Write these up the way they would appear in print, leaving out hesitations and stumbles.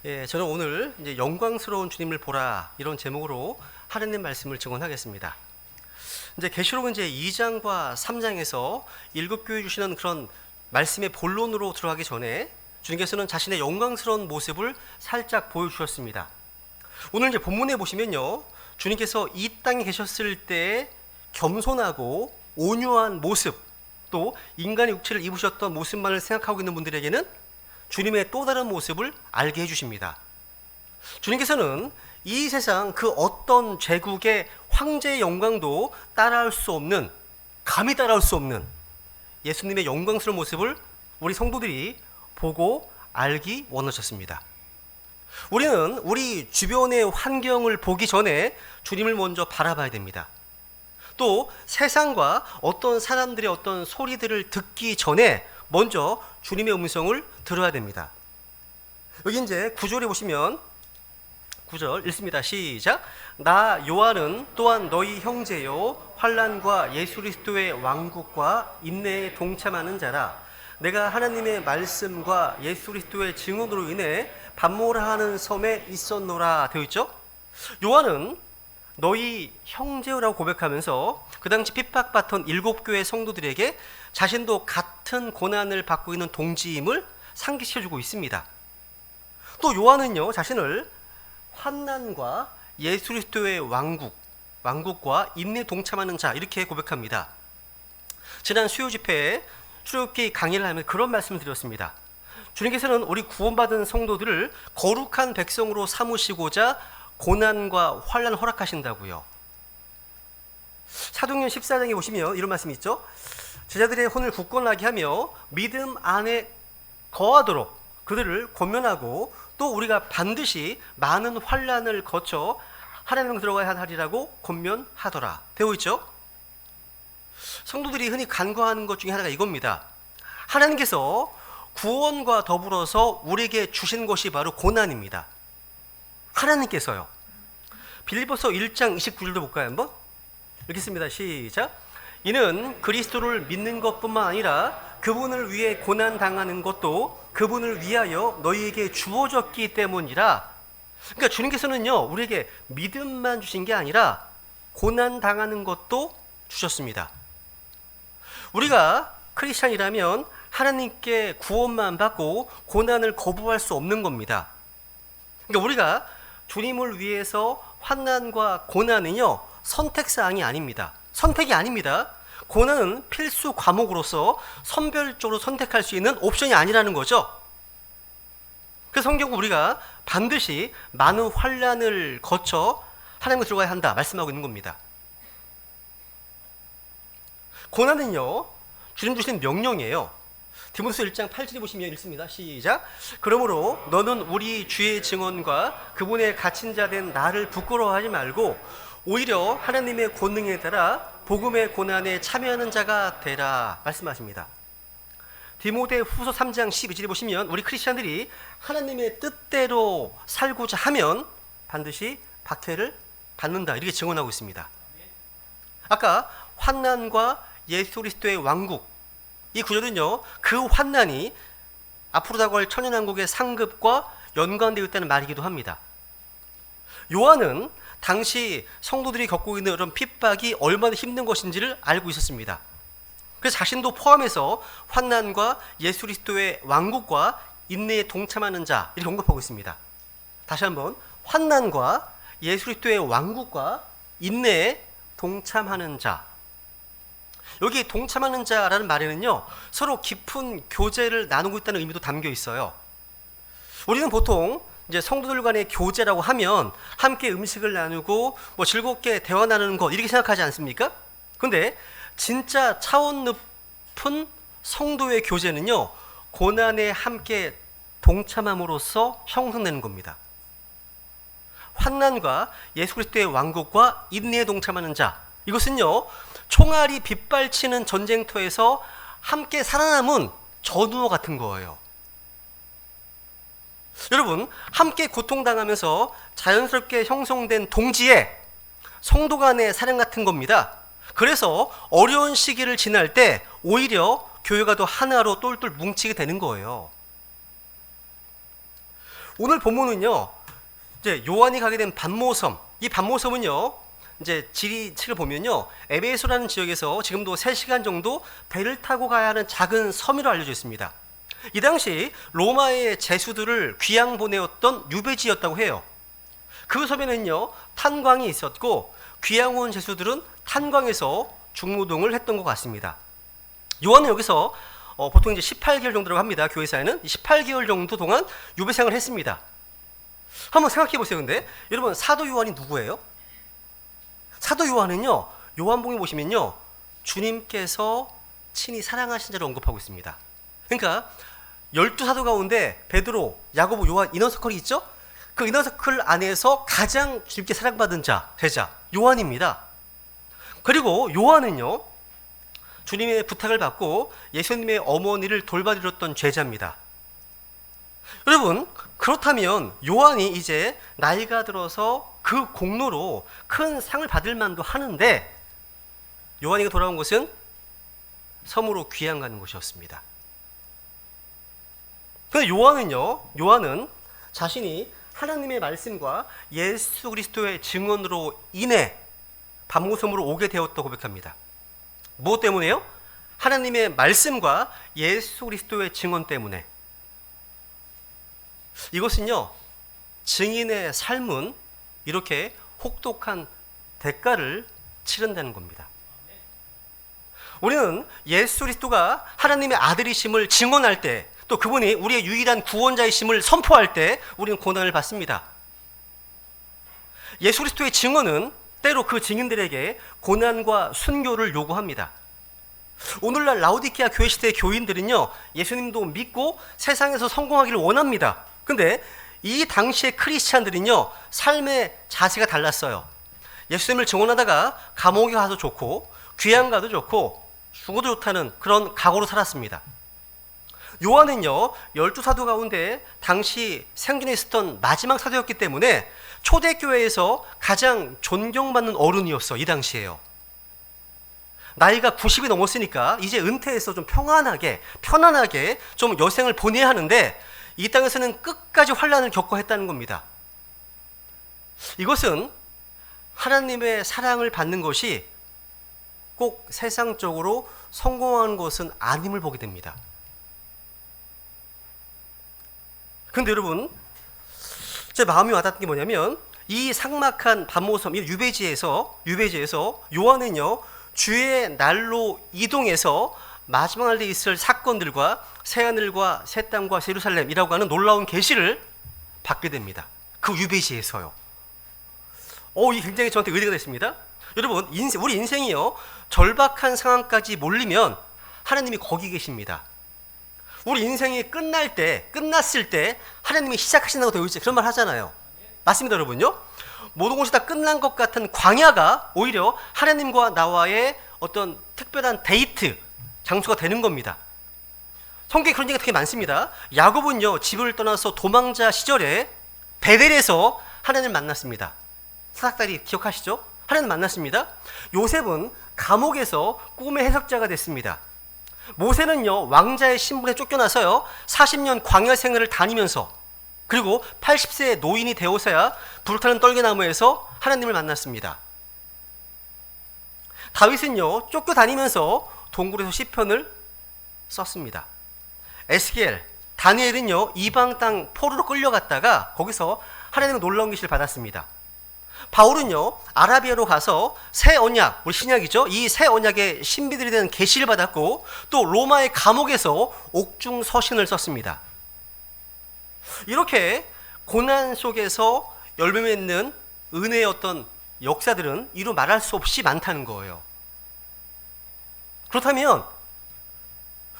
저는 오늘 이제 영광스러운 주님을 보라 이런 제목으로 하나님 말씀을 증언하겠습니다. 이제 계시록은 이제 2장과 3장에서 일곱 교회 주시는 그런 말씀의 본론으로 들어가기 전에 주님께서는 자신의 영광스러운 모습을 살짝 보여주셨습니다. 오늘 이제 본문에 보시면요, 주님께서 이 땅에 계셨을 때 겸손하고 온유한 모습, 또 인간의 육체를 입으셨던 모습만을 생각하고 있는 분들에게는 주님의 또 다른 모습을 알게 해주십니다. 주님께서는 이 세상 그 어떤 제국의 황제의 영광도 따라할 수 없는, 감히 따라올 수 없는 예수님의 영광스러운 모습을 우리 성도들이 보고 알기 원하셨습니다. 우리는 우리 주변의 환경을 보기 전에 주님을 먼저 바라봐야 됩니다. 또 세상과 어떤 사람들의 어떤 소리들을 듣기 전에 먼저 주님의 음성을 들어야 됩니다. 여기 이제 9절에 보시면 9절 읽습니다. 시작. 나 요한은 또한 너희 형제요 환난과 예수 그리스도의 왕국과 인내에 동참하는 자라. 내가 하나님의 말씀과 예수 그리스도의 증언으로 인해 반모라 하는 섬에 있었노라 되어 있죠. 요한은 너희 형제라고 고백하면서 그 당시 핍박받던 7교회 성도들에게 자신도 같은 고난을 받고 있는 동지임을 상기시켜주고 있습니다. 또 요한은요, 자신을 환난과 예수 그리스도의 왕국과 인내에 동참하는 자 이렇게 고백합니다. 지난 수요 집회에 출애굽기 강의를 하면서 그런 말씀을 드렸습니다. 주님께서는 우리 구원받은 성도들을 거룩한 백성으로 삼으시고자 고난과 환난을 허락하신다고요. 사도행전 14장에 보시면 이런 말씀이 있죠. 제자들의 혼을 굳건하게 하며 믿음 안에 거하도록 그들을 권면하고 또 우리가 반드시 많은 환난을 거쳐 하나님 들어가야 하리라고 권면하더라 되어 있죠. 성도들이 흔히 간구하는 것 중에 하나가 이겁니다. 하나님께서 구원과 더불어서 우리에게 주신 것이 바로 고난입니다. 하나님께서요. 빌립보서 1장 29절도 볼까요? 한번 읽겠습니다. 시작. 이는 그리스도를 믿는 것뿐만 아니라 그분을 위해 고난 당하는 것도 그분을 위하여 너희에게 주어졌기 때문이라. 그러니까 주님께서는요, 우리에게 믿음만 주신 게 아니라 고난 당하는 것도 주셨습니다. 우리가 크리스찬이라면 하나님께 구원만 받고 고난을 거부할 수 없는 겁니다. 그러니까 우리가 주님을 위해서 환난과 고난은요, 선택사항이 아닙니다. 선택이 아닙니다. 고난은 필수 과목으로서 선별적으로 선택할 수 있는 옵션이 아니라는 거죠. 그래서 성경은 우리가 반드시 많은 환난을 거쳐 하나님께 들어가야 한다 말씀하고 있는 겁니다. 고난은요, 주님 주신 명령이에요. 디모데서 1장 8절에 보시면 읽습니다. 시작. 그러므로 너는 우리 주의 증언과 그분의 갇힌 자 된 나를 부끄러워하지 말고 오히려 하나님의 권능에 따라 복음의 고난에 참여하는 자가 되라 말씀하십니다. 디모데 후서 3장 12절에 보시면 우리 크리스찬들이 하나님의 뜻대로 살고자 하면 반드시 박해를 받는다 이렇게 증언하고 있습니다. 아까 환난과 예수 그리스도의 왕국, 이 구절은요, 그 환난이 앞으로 다가올 천연왕국의 상급과 연관되어 있다는 말이기도 합니다. 요한은 당시 성도들이 겪고 있는 이런 핍박이 얼마나 힘든 것인지를 알고 있었습니다. 그래서 자신도 포함해서 환난과 예수 그리스도의 왕국과 인내에 동참하는 자 이렇게 언급하고 있습니다. 다시 한번 환난과 예수 그리스도의 왕국과 인내에 동참하는 자. 여기 동참하는 자라는 말에는요, 서로 깊은 교제를 나누고 있다는 의미도 담겨 있어요. 우리는 보통 이제 성도들 간의 교제라고 하면 함께 음식을 나누고 뭐 즐겁게 대화 나누는 것 이렇게 생각하지 않습니까? 근데 진짜 차원 높은 성도의 교제는요, 고난에 함께 동참함으로써 형성되는 겁니다. 환난과 예수 그리스도의 왕국과 인내에 동참하는 자, 이것은요, 총알이 빗발치는 전쟁터에서 함께 살아남은 전우와 같은 거예요. 여러분, 함께 고통당하면서 자연스럽게 형성된 동지애, 성도 간의 사랑 같은 겁니다. 그래서 어려운 시기를 지날 때 오히려 교회가 더 하나로 똘똘 뭉치게 되는 거예요. 오늘 본문은요, 이제 요한이 가게 된 반모섬, 이 반모섬은요, 이제 지리책을 보면요, 에베소라는 지역에서 지금도 3시간 정도 배를 타고 가야 하는 작은 섬으로 알려져 있습니다. 이 당시 로마의 제수들을 귀양 보내었던 유배지였다고 해요. 그 섬에는요, 탄광이 있었고 귀양 온 제수들은 탄광에서 중노동을 했던 것 같습니다. 요한은 여기서 보통 이제 18개월 정도라고 합니다. 교회사에는 18개월 정도 동안 유배생을 했습니다. 한번 생각해 보세요. 근데 여러분, 사도 요한이 누구예요? 사도 요한은요, 요한복음 보시면요, 주님께서 친히 사랑하신 자를 언급하고 있습니다. 그러니까 12사도 가운데 베드로, 야고보, 요한 이너서클이 있죠? 그 이너서클 안에서 가장 주님께 사랑받은 자, 제자 요한입니다. 그리고 요한은요, 주님의 부탁을 받고 예수님의 어머니를 돌봐드렸던 제자입니다. 여러분, 그렇다면 요한이 이제 나이가 들어서 그 공로로 큰 상을 받을 만도 하는데, 요한이가 돌아온 곳은 섬으로 귀양 가는 곳이었습니다. 그런데 요한은 자신이 하나님의 말씀과 예수 그리스도의 증언으로 인해 반모섬으로 오게 되었다고 고백합니다. 무엇 때문에요? 하나님의 말씀과 예수 그리스도의 증언 때문에. 이것은요, 증인의 삶은 이렇게 혹독한 대가를 치른다는 겁니다. 우리는 예수 그리스도가 하나님의 아들이심을 증언할 때, 또 그분이 우리의 유일한 구원자이심을 선포할 때 우리는 고난을 받습니다. 예수 그리스도의 증언은 때로 그 증인들에게 고난과 순교를 요구합니다. 오늘날 라오디게아 교회 시대의 교인들은요, 예수님도 믿고 세상에서 성공하기를 원합니다. 근데 이 당시의 크리스찬들은요, 삶의 자세가 달랐어요. 예수님을 증언하다가 감옥에 가도 좋고 귀양 가도 좋고 죽어도 좋다는 그런 각오로 살았습니다. 요한은요, 12사도 가운데 당시 생존에 있었던 마지막 사도였기 때문에 초대교회에서 가장 존경받는 어른이었어. 이 당시에요. 나이가 90이 넘었으니까 이제 은퇴해서 좀 편안하게 좀 여생을 보내야 하는데, 이 땅에서는 끝까지 환난을 겪어야 했다는 겁니다. 이것은 하나님의 사랑을 받는 것이 꼭 세상적으로 성공하는 것은 아님을 보게 됩니다. 근데 여러분, 제 마음이 와닿던 게 뭐냐면, 이 삭막한 반모섬, 이 유배지에서 요한은요, 주의 날로 이동해서 마지막 날에 있을 사건들과 새하늘과 새 땅과 예루살렘이라고 하는 놀라운 계시를 받게 됩니다. 그 유배지에서요. 이게 굉장히 저한테 의미가 됐습니다. 여러분, 우리 인생이요, 절박한 상황까지 몰리면 하나님이 거기 계십니다. 우리 인생이 끝났을 때 하나님이 시작하신다고 되어 있죠. 그런 말 하잖아요. 맞습니다, 여러분요? 모든 것이 다 끝난 것 같은 광야가 오히려 하나님과 나와의 어떤 특별한 데이트 장소가 되는 겁니다. 성경에 그런 얘기가 되게 많습니다. 야곱은요, 집을 떠나서 도망자 시절에 베델에서 하나님을 만났습니다. 사닥다리 기억하시죠? 하나님 만났습니다. 요셉은 감옥에서 꿈의 해석자가 됐습니다. 모세는요, 왕자의 신분에 쫓겨나서요, 40년 광야 생활을 다니면서, 그리고 80세의 노인이 되어서야 불타는 떨개나무에서 하나님을 만났습니다. 다윗은요, 쫓겨다니면서 동굴에서 시편을 썼습니다. 에스겔, 다니엘은요, 이방 땅 포로로 끌려갔다가 거기서 하나님의 놀라운 계시를 받았습니다. 바울은요, 아라비아로 가서 새 언약, 우리 신약이죠, 이 새 언약의 신비들에 대한 계시를 받았고, 또 로마의 감옥에서 옥중 서신을 썼습니다. 이렇게 고난 속에서 열매 맺는 은혜의 어떤 역사들은 이루 말할 수 없이 많다는 거예요. 그렇다면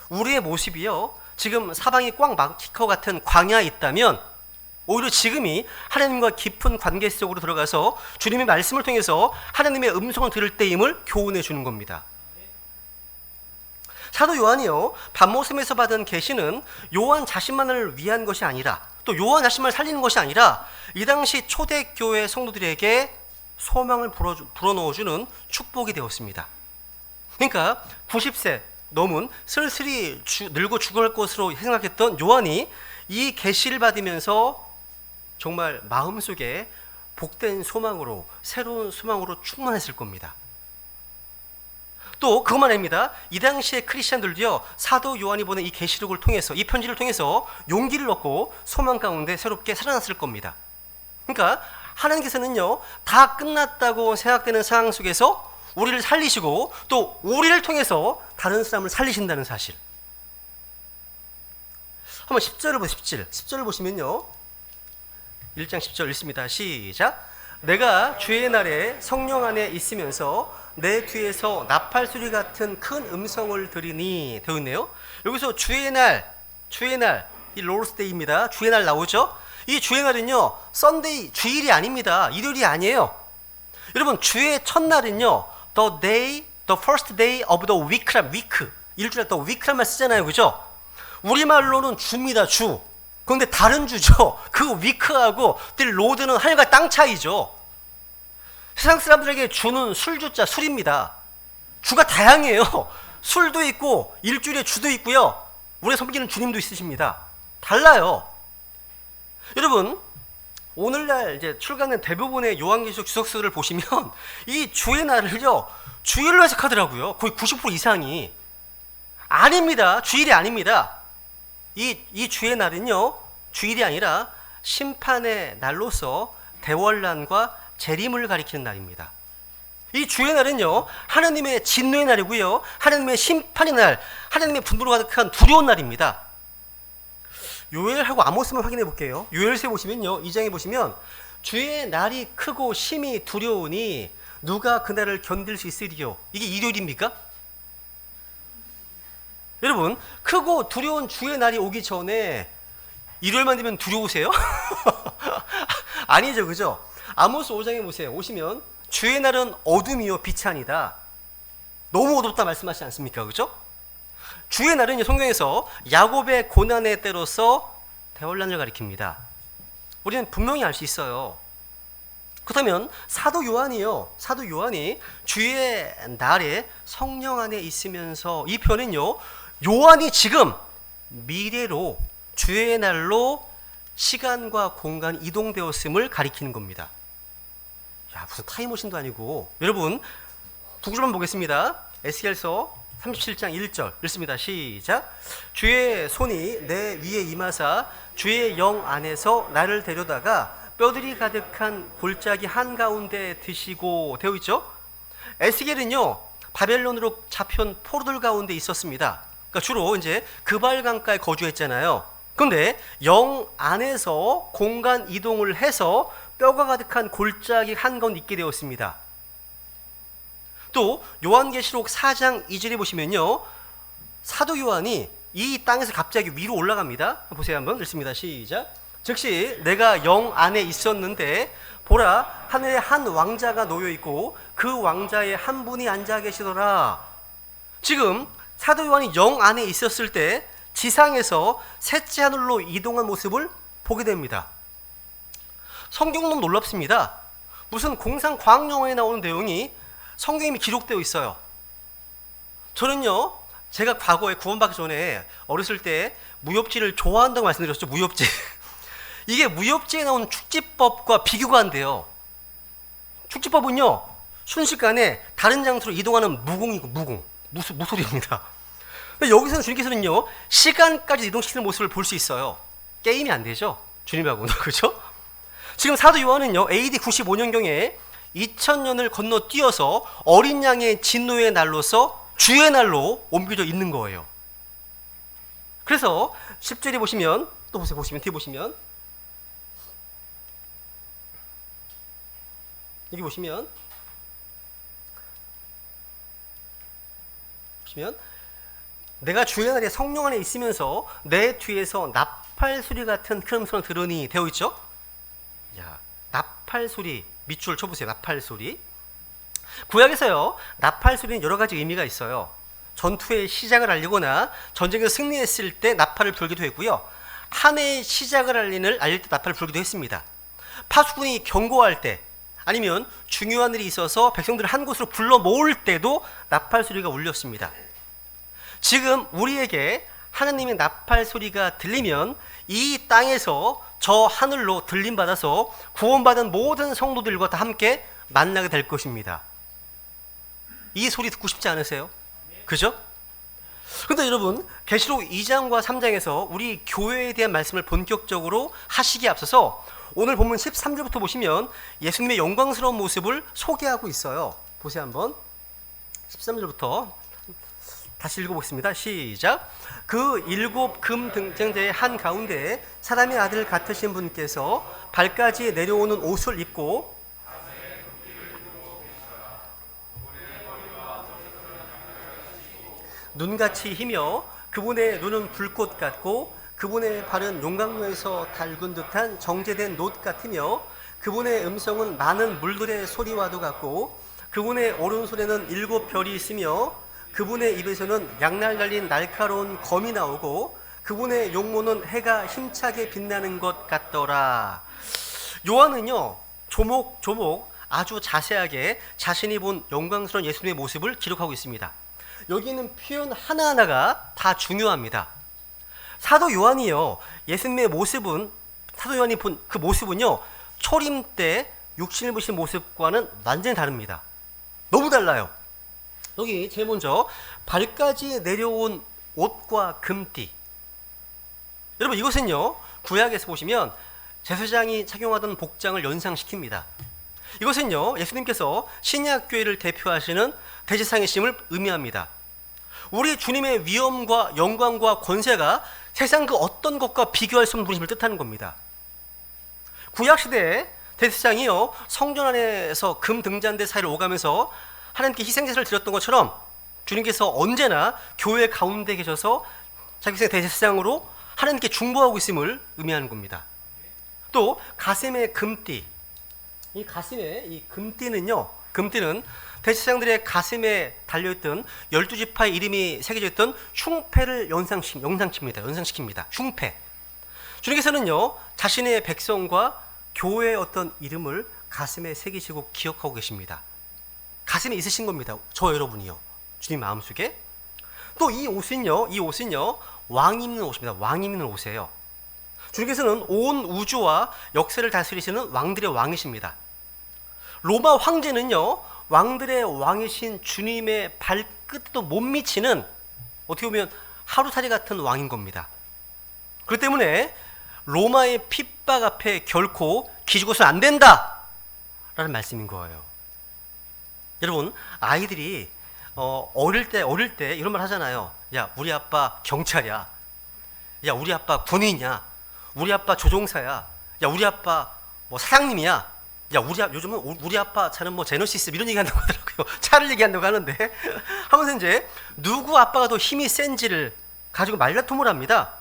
우리의 모습이요, 지금 사방이 꽉 막힐 것 같은 광야에 있다면, 오히려 지금이 하나님과 깊은 관계 속으로 들어가서 주님의 말씀을 통해서 하나님의 음성을 들을 때임을 교훈해 주는 겁니다. 사도 요한이요, 반모섬에서 받은 계시는 요한 자신만을 위한 것이 아니라, 또 요한 자신만을 살리는 것이 아니라 이 당시 초대교회 성도들에게 소망을 불어넣어주는 축복이 되었습니다. 그러니까 90세 넘은 슬슬이 늙어 죽어갈 것으로 생각했던 요한이 이 계시를 받으면서 정말 마음속에 복된 소망으로, 새로운 소망으로 충만했을 겁니다. 또 그것만 아닙니다. 이 당시의 크리스찬들도요, 사도 요한이 보낸 이 계시록을 통해서, 이 편지를 통해서 용기를 얻고 소망 가운데 새롭게 살아났을 겁니다. 그러니까 하나님께서는요, 다 끝났다고 생각되는 상황 속에서 우리를 살리시고 또 우리를 통해서 다른 사람을 살리신다는 사실. 한번 10절을 보세요. 10절을 보시면요, 1장 10절 읽습니다. 시작. 내가 주의 날에 성령 안에 있으면서 내 뒤에서 나팔 소리 같은 큰 음성을 들으니 되어 있네요. 여기서 주의 날, 이 로드스 데이입니다. 주의 날 나오죠? 이 주의 날은요, 썬데이, 주일이 아닙니다. 일요일이 아니에요. 여러분, 주의 첫날은요, the first day of the week. 일주일에 또 week란 말 쓰잖아요. 그죠? 우리말로는 주입니다. 주. 그런데 다른 주죠. 그 위크하고 로드는 하늘과 땅 차이죠. 세상 사람들에게 주는 술주자, 술입니다. 주가 다양해요. 술도 있고 일주일에 주도 있고요. 우리 섬기는 주님도 있으십니다. 달라요. 여러분, 오늘날 이제 출간된 대부분의 요한계시록 주석서를 보시면 이 주의 날을요, 주일로 해석하더라고요. 거의 90% 이상이. 아닙니다. 주일이 아닙니다. 이 주의 날은요, 주일이 아니라 심판의 날로서 대원란과 재림을 가리키는 날입니다. 이 주의 날은요, 하나님의 진노의 날이고요, 하나님의 심판의 날, 하나님의 분노로 가득한 두려운 날입니다. 요엘하고 아모스만 확인해 볼게요. 요엘서에 보시면요, 2장에 보시면 주의 날이 크고 심히 두려우니 누가 그날을 견딜 수 있으리요. 이게 일요일입니까? 여러분, 크고 두려운 주의 날이 오기 전에 일요일만 되면 두려우세요? 아니죠, 그죠? 아모스 5장에 보세요. 오시면 주의 날은 어둠이요 빛이 아니다. 너무 어둡다 말씀하시지 않습니까? 그죠? 주의 날은 성경에서 야곱의 고난의 때로서 대환란을 가리킵니다. 우리는 분명히 알 수 있어요. 그렇다면 사도 요한이 주의 날에 성령 안에 있으면서, 이 표현은요, 요한이 지금 미래로 주의 날로 시간과 공간 이동되었음을 가리키는 겁니다. 야, 무슨 타임머신도 아니고. 여러분, 두 구절만 보겠습니다. 에스겔서 37장 1절 읽습니다. 시작. 주의 손이 내 위에 임하사 주의 영 안에서 나를 데려다가 뼈들이 가득한 골짜기 한가운데 드시고 되어 있죠. 에스겔은요, 바벨론으로 잡혀온 포로들 가운데 있었습니다. 그러니까 주로 이제 그발강가에 거주했잖아요. 그런데 영 안에서 공간 이동을 해서 뼈가 가득한 골짜기 한가운데 있게 되었습니다. 또 요한계시록 4장 2절에 보시면요, 사도 요한이 이 땅에서 갑자기 위로 올라갑니다. 보세요. 한번 읽습니다. 시작. 즉시 내가 영 안에 있었는데 보라, 하늘에 한 왕자가 놓여 있고 그 왕자의 한 분이 앉아 계시더라. 지금 사도 요한이 영 안에 있었을 때 지상에서 셋째 하늘로 이동한 모습을 보게 됩니다. 성경은 놀랍습니다. 무슨 공상과학영화에 나오는 내용이 성경에 이미 기록되어 있어요. 저는요, 제가 과거에 구원받기 전에 어렸을 때 무협지를 좋아한다고 말씀드렸죠. 무협지. 이게 무협지에 나오는 축지법과 비교가 안 돼요. 축지법은요, 순식간에 다른 장소로 이동하는 무공이고 무소리입니다. 여기서는 주님께서는요, 시간까지 이동시키는 모습을 볼 수 있어요. 게임이 안 되죠, 주님하고는. 그렇죠? 지금 사도 요한은요, AD 95년경에 2000년을 건너뛰어서 어린 양의 진노의 날로서 주의 날로 옮겨져 있는 거예요. 그래서 10절에 보시면, 또 보시면 뒤에 보시면, 여기 보시면 내가 주의 날에 성령 안에 있으면서 내 뒤에서 나팔 소리 같은 큰 음성을 들으니 되어 있죠? 야, 나팔 소리, 밑줄 쳐보세요. 나팔 소리. 구약에서요, 나팔 소리는 여러 가지 의미가 있어요. 전투의 시작을 알리거나 전쟁에서 승리했을 때 나팔을 불기도 했고요, 한 해의 시작을 알릴 때 나팔을 불기도 했습니다. 파수꾼이 경고할 때, 아니면 중요한 일이 있어서 백성들을 한 곳으로 불러 모을 때도 나팔 소리가 울렸습니다. 지금 우리에게 하나님의 나팔 소리가 들리면 이 땅에서 저 하늘로 들림받아서 구원받은 모든 성도들과 다 함께 만나게 될 것입니다. 이 소리 듣고 싶지 않으세요? 그죠? 근데 여러분, 계시록 2장과 3장에서 우리 교회에 대한 말씀을 본격적으로 하시기에 앞서서 오늘 본문 13절부터 보시면 예수님의 영광스러운 모습을 소개하고 있어요. 보세요 한번. 13절부터 다시 읽어보겠습니다. 시작. 그 7 금 등잔대의 한 가운데 사람의 아들 같으신 분께서 발까지 내려오는 옷을 입고 눈같이 희며 그분의 눈은 불꽃 같고 그분의 발은 용광로에서 달군 듯한 정제된 놋 같으며 그분의 음성은 많은 물들의 소리와도 같고 그분의 오른손에는 7 별이 있으며 그분의 입에서는 양날 달린 날카로운 검이 나오고 그분의 용모는 해가 힘차게 빛나는 것 같더라. 요한은요 조목조목 아주 자세하게 자신이 본 영광스러운 예수님의 모습을 기록하고 있습니다. 여기 있는 표현 하나하나가 다 중요합니다. 사도 요한이요 예수님의 모습은 사도 요한이 본 그 모습은요 초림 때 육신을 보신 모습과는 완전히 다릅니다. 너무 달라요. 여기 제일 먼저 발까지 내려온 옷과 금띠. 여러분 이것은요 구약에서 보시면 제사장이 착용하던 복장을 연상시킵니다. 이것은요 예수님께서 신약교회를 대표하시는 대제사장이심을 의미합니다. 우리 주님의 위엄과 영광과 권세가 세상 그 어떤 것과 비교할 수 없는 분이심을 뜻하는 겁니다. 구약시대에 대제사장이요 성전 안에서 금 등잔대 사이를 오가면서 하나님께 희생제사를 드렸던 것처럼 주님께서 언제나 교회 가운데 계셔서 자기 대제사장으로 하나님께 중보하고 있음을 의미하는 겁니다. 또 가슴의 금띠, 이 가슴에 이 금띠는요, 금띠는 대제사장들의 가슴에 달려있던 12지파의 이름이 새겨져 있던 흉패를 연상시킵니다. 흉패. 주님께서는요 자신의 백성과 교회의 어떤 이름을 가슴에 새기시고 기억하고 계십니다. 가슴에 있으신 겁니다. 저 여러분이요. 주님 마음속에. 또 이 옷은요 왕이 입는 옷입니다. 왕이 입는 옷이에요. 주님께서는 온 우주와 역사를 다스리시는 왕들의 왕이십니다. 로마 황제는요 왕들의 왕이신 주님의 발끝도 못 미치는 어떻게 보면 하루살이 같은 왕인 겁니다. 그렇기 때문에 로마의 핍박 앞에 결코 기죽어서는 안 된다 라는 말씀인 거예요. 여러분 아이들이 어릴 때 이런 말 하잖아요. 야 우리 아빠 경찰이야. 야 우리 아빠 군인이야. 우리 아빠 조종사야. 야 우리 아빠 뭐 사장님이야. 야 요즘은 우리 아빠 차는 뭐 제너시스 이런 얘기한다고 하더라고요. 차를 얘기한다고 하는데 하면서 이제 누구 아빠가 더 힘이 센지를 가지고 말다툼을 합니다.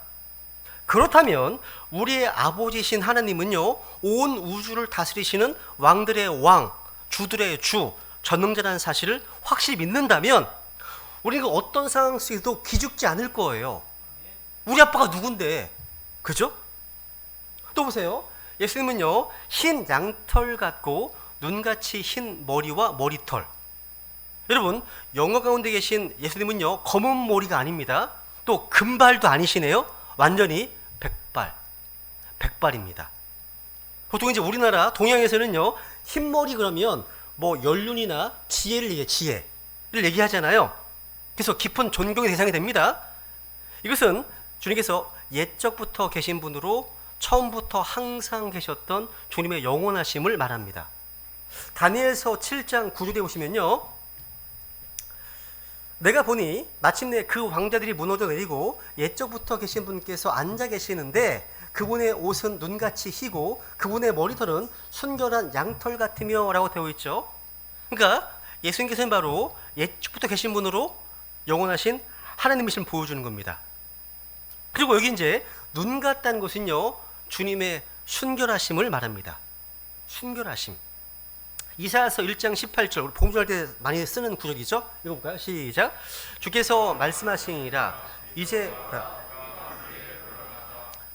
그렇다면 우리의 아버지신 하나님은요 온 우주를 다스리시는 왕들의 왕, 주들의 주, 전능자라는 사실을 확실히 믿는다면 우리가 어떤 상황 속에도 기죽지 않을 거예요. 우리 아빠가 누군데, 그죠? 또 보세요. 예수님은요 흰 양털 같고 눈같이 흰 머리와 머리털. 여러분 영어 가운데 계신 예수님은요 검은 머리가 아닙니다. 또 금발도 아니시네요. 완전히 백발입니다. 보통 이제 우리나라 동양에서는요 흰머리 그러면 뭐 연륜이나 지혜를 얘기하잖아요. 그래서 깊은 존경의 대상이 됩니다. 이것은 주님께서 옛적부터 계신 분으로 처음부터 항상 계셨던 주님의 영원하심을 말합니다. 다니엘서 7장 9절에 보시면요 내가 보니 마침내 그 왕자들이 무너져 내리고 옛적부터 계신 분께서 앉아 계시는데 그분의 옷은 눈같이 희고 그분의 머리털은 순결한 양털 같으며 라고 되어 있죠. 그러니까 예수님께서는 바로 옛적부터 계신 분으로 영원하신 하나님이심을 보여주는 겁니다. 그리고 여기 이제 눈 같다는 것은요 주님의 순결하심을 말합니다. 순결하심. 이사야서 1장 18절 복음할 때 많이 쓰는 구절이죠. 읽어볼까요? 시작. 주께서 말씀하시니라 이제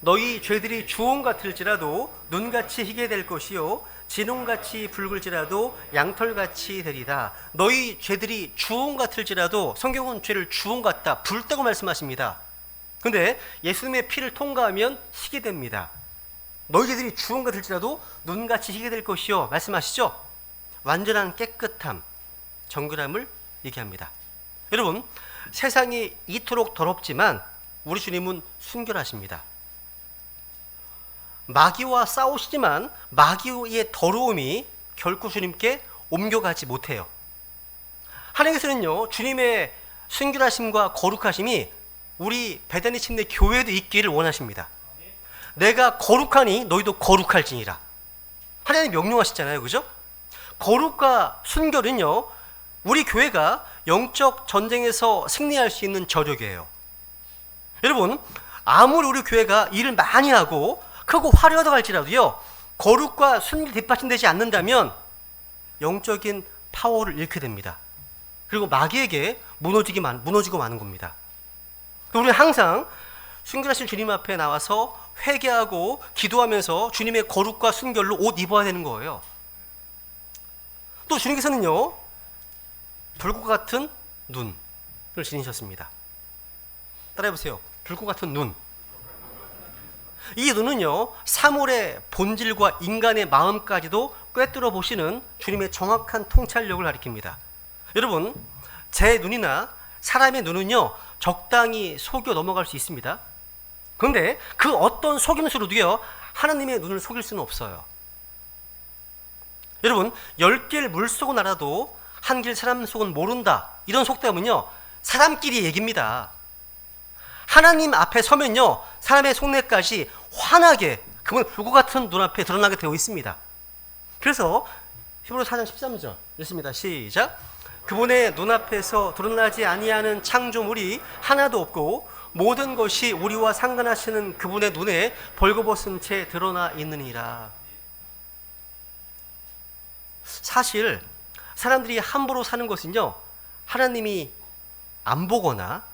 너희 죄들이 주홍 같을지라도 눈같이 희게 될 것이요 진홍같이 붉을지라도 양털같이 되리다. 너희 죄들이 주홍 같을지라도 성경은 죄를 주홍 같다 붉다고 말씀하십니다. 근데 예수님의 피를 통과하면 희게 됩니다. 너희들이 주원과 들지라도 눈같이 희게 될 것이요 말씀하시죠. 완전한 깨끗함, 정결함을 얘기합니다. 여러분, 세상이 이토록 더럽지만 우리 주님은 순결하십니다. 마귀와 싸우시지만 마귀의 더러움이 결코 주님께 옮겨가지 못해요. 하나님께서는요, 주님의 순결하심과 거룩하심이 우리 베다니 침례 교회도 있기를 원하십니다. 내가 거룩하니 너희도 거룩할지니라. 하나님 명령하시잖아요, 그죠? 거룩과 순결은요, 우리 교회가 영적 전쟁에서 승리할 수 있는 저력이에요. 여러분, 아무리 우리 교회가 일을 많이 하고 크고 화려하다 할지라도요, 거룩과 순결이 뒷받침되지 않는다면 영적인 파워를 잃게 됩니다. 그리고 마귀에게 무너지고 마는 겁니다. 우리는 항상 순결하신 주님 앞에 나와서 회개하고 기도하면서 주님의 거룩과 순결로 옷 입어야 되는 거예요. 또 주님께서는요, 불꽃 같은 눈을 지니셨습니다. 따라해보세요. 불꽃 같은 눈. 이 눈은요, 사물의 본질과 인간의 마음까지도 꿰뚫어 보시는 주님의 정확한 통찰력을 가리킵니다. 여러분, 제 눈이나 사람의 눈은요, 적당히 속여 넘어갈 수 있습니다. 그런데 그 어떤 속임수로도요, 하나님의 눈을 속일 수는 없어요. 여러분, 10길 물속은 알아도 한 길 사람 속은 모른다, 이런 속담은요, 사람끼리 얘기입니다. 하나님 앞에 서면요, 사람의 속내까지 환하게 그분의 불꽃 같은 눈앞에 드러나게 되어 있습니다. 그래서 히브리서 4장 13절 읽습니다. 시작. 그분의 눈앞에서 드러나지 아니하는 창조물이 하나도 없고 모든 것이 우리와 상관하시는 그분의 눈에 벌거벗은 채 드러나 있느니라. 사실 사람들이 함부로 사는 것은요, 하나님이 안 보거나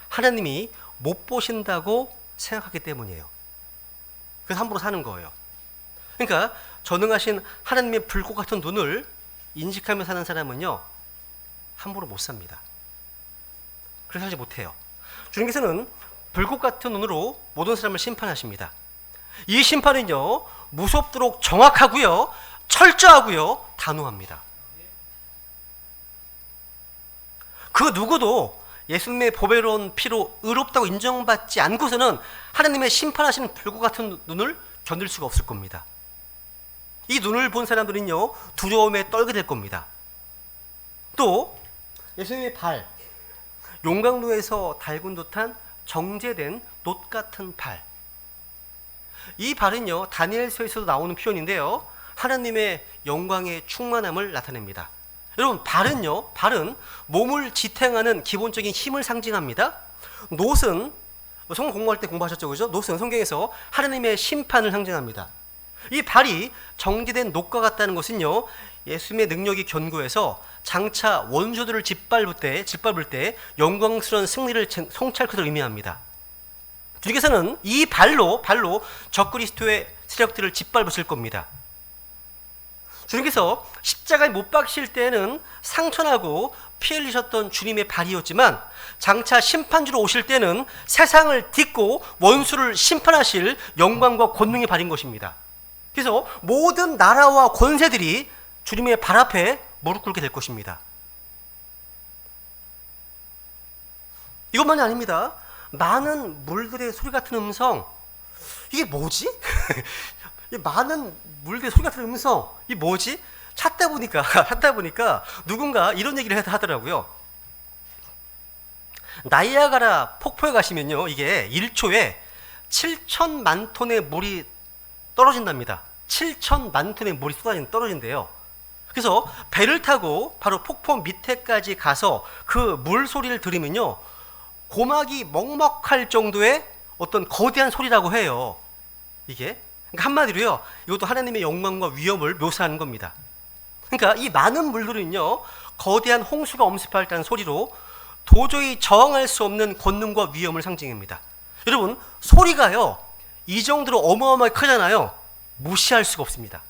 하나님이 못 보신다고 생각하기 때문이에요. 그래서 함부로 사는 거예요. 그러니까 전능하신 하나님의 불꽃 같은 눈을 인식하며 사는 사람은요, 함부로 못 삽니다. 그래서 하지 못해요. 주님께서는 불꽃 같은 눈으로 모든 사람을 심판하십니다. 이 심판은요, 무섭도록 정확하고요, 철저하고요, 단호합니다. 그 누구도 예수님의 보배로운 피로 의롭다고 인정받지 않고서는 하나님의 심판하시는 불꽃 같은 눈을 견딜 수가 없을 겁니다. 이 눈을 본 사람들은요, 두려움에 떨게 될 겁니다. 또 예수님의 발, 용광로에서 달군 듯한 정제된 놋 같은 발. 이 발은요, 다니엘서에서도 나오는 표현인데요, 하나님의 영광의 충만함을 나타냅니다. 여러분, 발은 몸을 지탱하는 기본적인 힘을 상징합니다. 놋은 성경 공부할 때 공부하셨죠, 그죠? 놋은 성경에서 하나님의 심판을 상징합니다. 이 발이 정제된 놋과 같다는 것은요, 예수님의 능력이 견고해서 장차 원수들을 짓밟을 때 영광스러운 승리를 성찰코를 의미합니다. 주님께서는 이 발로 적그리스도의 세력들을 짓밟으실 겁니다. 주님께서 십자가에 못 박히실 때는 상처나고 피 흘리셨던 주님의 발이었지만 장차 심판주로 오실 때는 세상을 딛고 원수를 심판하실 영광과 권능의 발인 것입니다. 그래서 모든 나라와 권세들이 주님의 발 앞에 무릎 꿇게 될 것입니다. 이것만이 아닙니다. 많은 물들의 소리 같은 음성, 이게 뭐지? 많은 물들의 소리 같은 음성, 이게 뭐지? 찾다 보니까 누군가 이런 얘기를 하더라고요. 나이아가라 폭포에 가시면요, 이게 1초에 7천만 톤의 물이 떨어진답니다. 7천만 톤의 물이 떨어진대요. 그래서 배를 타고 바로 폭포 밑에까지 가서 그 물 소리를 들으면요, 고막이 먹먹할 정도의 어떤 거대한 소리라고 해요. 이게 그러니까 한마디로요, 이것도 하나님의 영광과 위엄을 묘사하는 겁니다. 그러니까 이 많은 물들은요, 거대한 홍수가 엄습할 때는 소리로 도저히 저항할 수 없는 권능과 위엄을 상징합니다. 여러분, 소리가요, 이 정도로 어마어마하게 크잖아요. 무시할 수가 없습니다.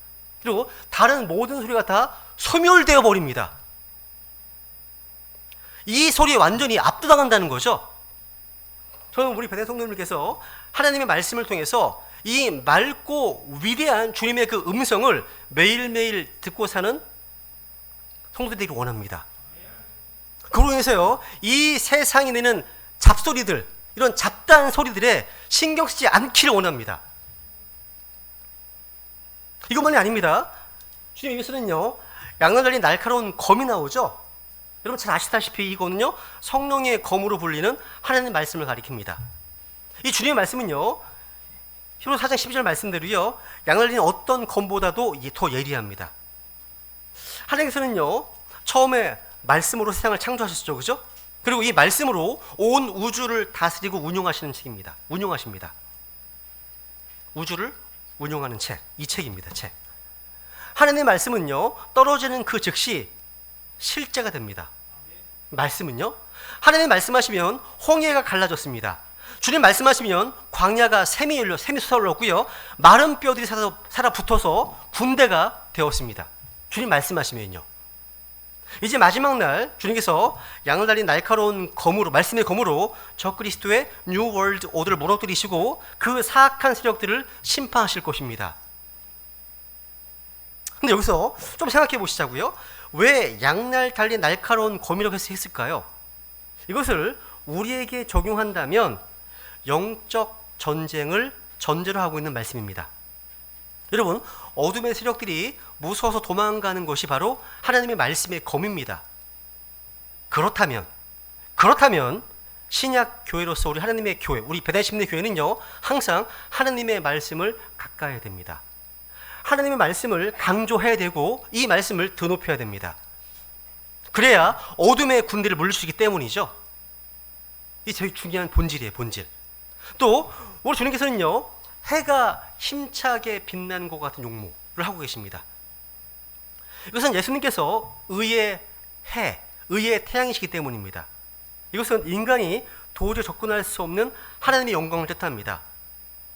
그리고 다른 모든 소리가 다 소멸되어 버립니다. 이 소리에 완전히 압도당한다는 거죠. 저는 우리 베네 성도님께서 하나님의 말씀을 통해서 이 맑고 위대한 주님의 그 음성을 매일매일 듣고 사는 성도들이 원합니다. 그로 인해서요, 이 세상이 내는 잡소리들, 이런 잡다한 소리들에 신경 쓰지 않기를 원합니다. 이것만이 아닙니다. 주님 여기서는요, 양날 달린 날카로운 검이 나오죠. 여러분 잘 아시다시피 이거는요, 성령의 검으로 불리는 하나님의 말씀을 가리킵니다. 이 주님의 말씀은요, 히브리서 4장 12절 말씀대로요, 양날 달린 어떤 검보다도 더 예리합니다. 하나님께서는요, 처음에 말씀으로 세상을 창조하셨죠, 그죠? 그리고 이 말씀으로 온 우주를 다스리고 운용하시는 책입니다. 운용하십니다. 우주를 운용하는 책, 이 책입니다. 책. 하나님의 말씀은요, 떨어지는 그 즉시 실제가 됩니다. 말씀은요, 하나님 말씀하시면 홍해가 갈라졌습니다. 주님 말씀하시면 광야가 샘이 솟아올랐고요, 마른 뼈들이 살아 붙어서 군대가 되었습니다. 주님 말씀하시면요. 이제 마지막 날 주님께서 양을 달린 날카로운 검으로, 말씀의 검으로 적그리스도의 뉴 월드 오더를 무너뜨리시고 그 사악한 세력들을 심판하실 것입니다. 근데 여기서 좀 생각해 보시자고요. 왜 양날 달린 날카로운 검이라고 했을까요? 이것을 우리에게 적용한다면 영적 전쟁을 전제로 하고 있는 말씀입니다. 여러분, 어둠의 세력들이 무서워서 도망가는 것이 바로 하나님의 말씀의 검입니다. 그렇다면 신약 교회로서 우리 하나님의 교회, 우리 배달심리 교회는요, 항상 하나님의 말씀을 가까이 됩니다. 하나님의 말씀을 강조해야 되고 이 말씀을 드높여야 됩니다. 그래야 어둠의 군대를 물릴 수 있기 때문이죠. 이 제일 중요한 본질이에요, 본질. 또 우리 주님께서는요, 해가 힘차게 빛나는 것 같은 용모를 하고 계십니다. 이것은 예수님께서 의의 해, 의의 태양이시기 때문입니다. 이것은 인간이 도저히 접근할 수 없는 하나님의 영광을 뜻합니다.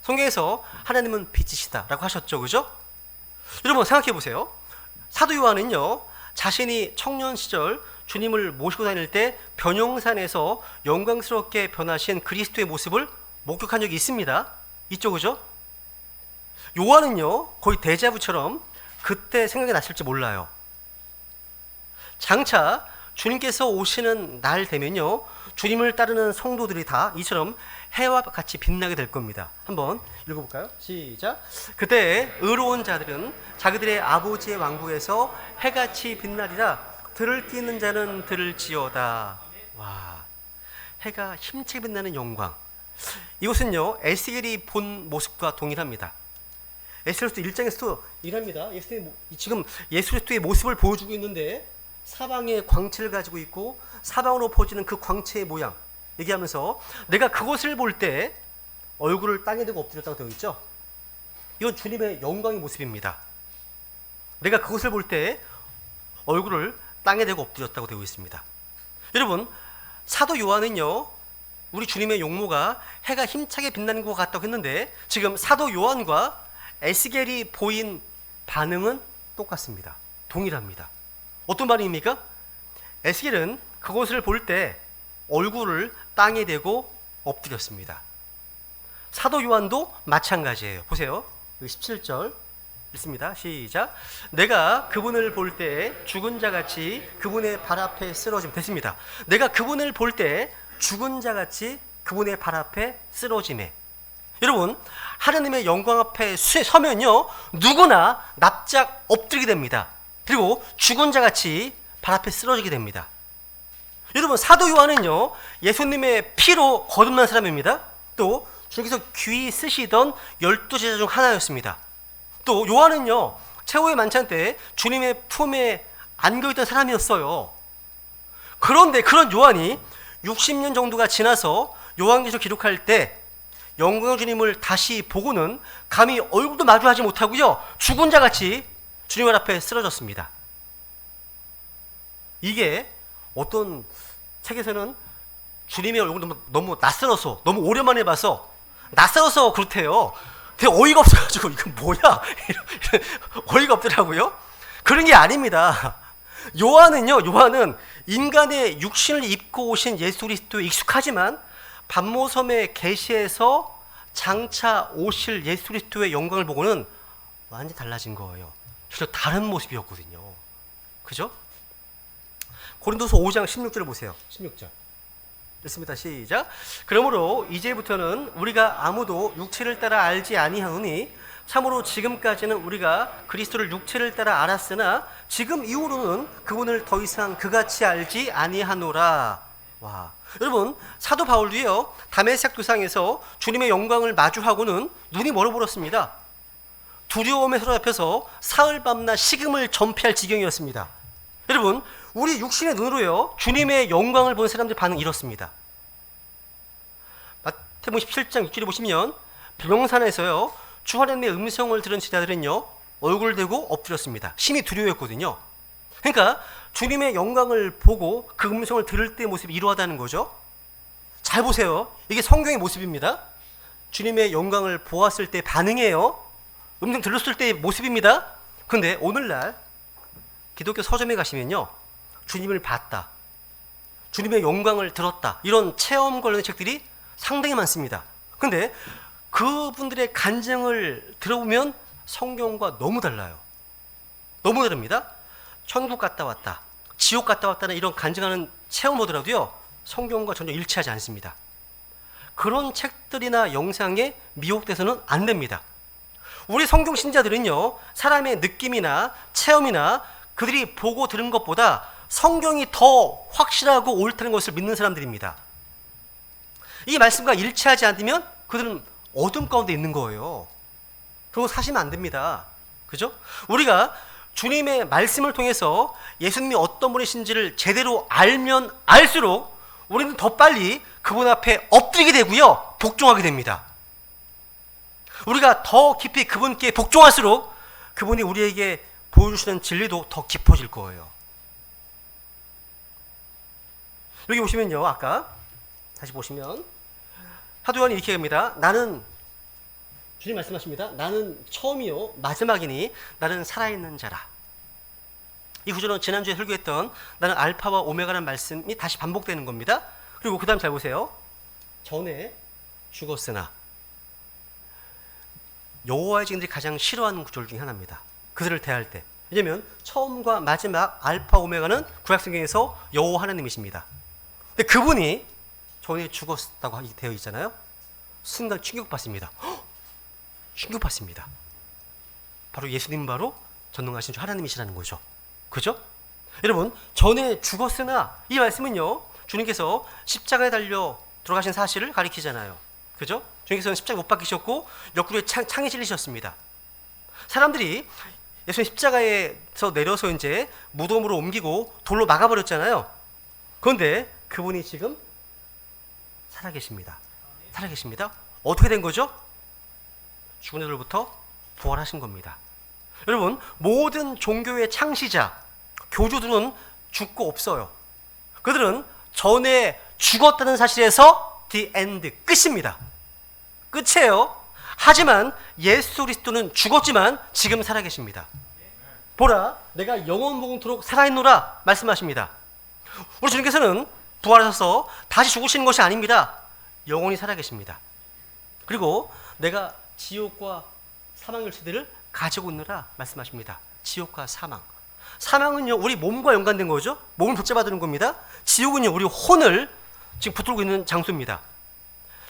성경에서 하나님은 빛이시다라고 하셨죠, 그죠? 여러분 생각해 보세요. 사도 요한은요, 자신이 청년 시절 주님을 모시고 다닐 때 변용산에서 영광스럽게 변하신 그리스도의 모습을 목격한 적이 있습니다. 있죠, 그죠? 요한은요, 거의 데자부처럼 그때 생각이 났을지 몰라요. 장차 주님께서 오시는 날 되면요, 주님을 따르는 성도들이 다 이처럼 해와 같이 빛나게 될 겁니다. 한번 읽어볼까요? 시작. 그때 의로운 자들은 자기들의 아버지의 왕국에서 해같이 빛나리라. 들을 끼는 자는 들을지어다. 와, 해가 힘차게 빛나는 영광. 이것은요, 에스겔이 본 모습과 동일합니다. 에스겔서 1장에서도 이랍니다. 지금 예수 그리스도의 모습을 보여주고 있는데 사방에 광채를 가지고 있고 사방으로 퍼지는 그 광채의 모양 얘기하면서 내가 그것을 볼 때 얼굴을 땅에 대고 엎드렸다고 되어 있죠. 이건 주님의 영광의 모습입니다. 내가 그것을 볼 때 얼굴을 땅에 대고 엎드렸다고 되어 있습니다. 여러분, 사도 요한은요, 우리 주님의 용모가 해가 힘차게 빛나는 것 같다고 했는데 지금 사도 요한과 에스겔이 보인 반응은 똑같습니다. 동일합니다. 어떤 반응입니까? 에스겔은 그것을 볼 때 얼굴을 땅에 대고 엎드렸습니다. 사도 요한도 마찬가지예요. 보세요. 17절 읽습니다. 시작. 내가 그분을 볼 때 죽은 자같이 그분의 발 앞에 쓰러짐. 됐습니다. 내가 그분을 볼 때 죽은 자같이 그분의 발 앞에 쓰러짐에. 여러분, 하나님의 영광 앞에 서면요, 누구나 납작 엎드리게 됩니다. 그리고 죽은 자같이 발 앞에 쓰러지게 됩니다. 여러분, 사도 요한은요, 예수님의 피로 거듭난 사람입니다. 또 주님께서 귀히 쓰시던 12제자 중 하나였습니다. 또 요한은요, 최후의 만찬 때 주님의 품에 안겨있던 사람이었어요. 그런데 그런 요한이 60년 정도가 지나서 요한계시록 기록할 때 영광 주님을 다시 보고는 감히 얼굴도 마주하지 못하고요, 죽은 자같이 주님 앞에 쓰러졌습니다. 이게 어떤 책에서는 주님의 얼굴 너무 낯설어서, 너무 오랜만에 봐서 낯설어서 그렇대요. 되게 어이가 없어가지고 이건 뭐야? 어이가 없더라고요. 그런 게 아닙니다. 요한은 인간의 육신을 입고 오신 예수 그리스도에 익숙하지만 반모섬의 계시에서 장차 오실 예수 그리스도의 영광을 보고는 완전히 달라진 거예요. 전혀 다른 모습이었거든요. 그죠? 고린도서 5장 16절을 보세요. 16절. 읽습니다. 시작. 그러므로 이제부터는 우리가 아무도 육체를 따라 알지 아니하노니 참으로 지금까지는 우리가 그리스도를 육체를 따라 알았으나 지금 이후로는 그분을 더 이상 그같이 알지 아니하노라. 와, 여러분 사도 바울도요 다메섹 도상에서 주님의 영광을 마주하고는 눈이 멀어버렸습니다. 두려움에 사로잡혀서 사흘 밤낮 식음을 전폐할 지경이었습니다. 여러분 우리 육신의 눈으로요 주님의 영광을 본 사람들 반응 이렇습니다. 마태복음 17장 6절에 보시면 병영산에서요 주 하나님의 음성을 들은 제자들은요 얼굴을 대고 엎드렸습니다. 심히 두려워했거든요. 그러니까 주님의 영광을 보고 그 음성을 들을 때의 모습이 이러하다는 거죠. 잘 보세요. 이게 성경의 모습입니다. 주님의 영광을 보았을 때 반응이에요. 음성 들었을 때의 모습입니다. 근데 오늘날 기독교 서점에 가시면요 주님을 봤다, 주님의 영광을 들었다, 이런 체험 관련된 책들이 상당히 많습니다. 근데 그분들의 간증을 들어보면 성경과 너무 달라요. 너무 다릅니다. 천국 갔다 왔다, 지옥 갔다 왔다는 이런 간증하는 체험을 보더라도요 성경과 전혀 일치하지 않습니다. 그런 책들이나 영상에 미혹돼서는 안 됩니다. 우리 성경 신자들은요 사람의 느낌이나 체험이나 그들이 보고 들은 것보다 성경이 더 확실하고 옳다는 것을 믿는 사람들입니다. 이 말씀과 일치하지 않으면 그들은 어둠 가운데 있는 거예요. 그거 사시면 안 됩니다. 그죠? 우리가 주님의 말씀을 통해서 예수님이 어떤 분이신지를 제대로 알면 알수록 우리는 더 빨리 그분 앞에 엎드리게 되고요 복종하게 됩니다. 우리가 더 깊이 그분께 복종할수록 그분이 우리에게 보여주시는 진리도 더 깊어질 거예요. 여기 보시면요 아까 다시 보시면 사도 요한이 이렇게 합니다. 나는, 주님 말씀하십니다. 나는 처음이요 마지막이니 나는 살아있는 자라. 이 구절은 지난주에 설교했던 나는 알파와 오메가라는 말씀이 다시 반복되는 겁니다. 그리고 그 다음 잘 보세요. 전에 죽었으나, 여호와의 증인들이 가장 싫어하는 구절 중에 하나입니다. 그들을 대할 때. 왜냐하면 처음과 마지막 알파 오메가는 구약성경에서 여호와 하나님이십니다. 근데 그분이 전에 죽었다고 되어 있잖아요. 순간 충격받습니다. 충격받습니다. 바로 예수님, 바로 전능하신 주 하나님이시라는 거죠. 그죠? 여러분 전에 죽었으나, 이 말씀은요 주님께서 십자가에 달려 돌아가신 사실을 가리키잖아요. 그죠? 주님께서는 십자가에 못 박히셨고 옆구리에 창에 찔리셨습니다. 사람들이 예수님 십자가에서 내려서 이제 무덤으로 옮기고 돌로 막아버렸잖아요. 그런데 그분이 지금 살아계십니다. 살아계십니다. 어떻게 된 거죠? 죽은 이들로부터 부활하신 겁니다. 여러분 모든 종교의 창시자 교주들은 죽고 없어요. 그들은 전에 죽었다는 사실에서 the end, 끝입니다. 끝이에요. 하지만 예수 그리스도는 죽었지만 지금 살아계십니다. 보라 내가 영원무궁토록 살아있노라 말씀하십니다. 우리 주님께서는 부활하셔서 다시 죽으시는 것이 아닙니다. 영원히 살아계십니다. 그리고 내가 지옥과 사망 열쇠들을 가지고 있노라 말씀하십니다. 지옥과 사망. 사망은요 우리 몸과 연관된 거죠. 몸을 붙잡아두는 겁니다. 지옥은요 우리 혼을 지금 붙들고 있는 장소입니다.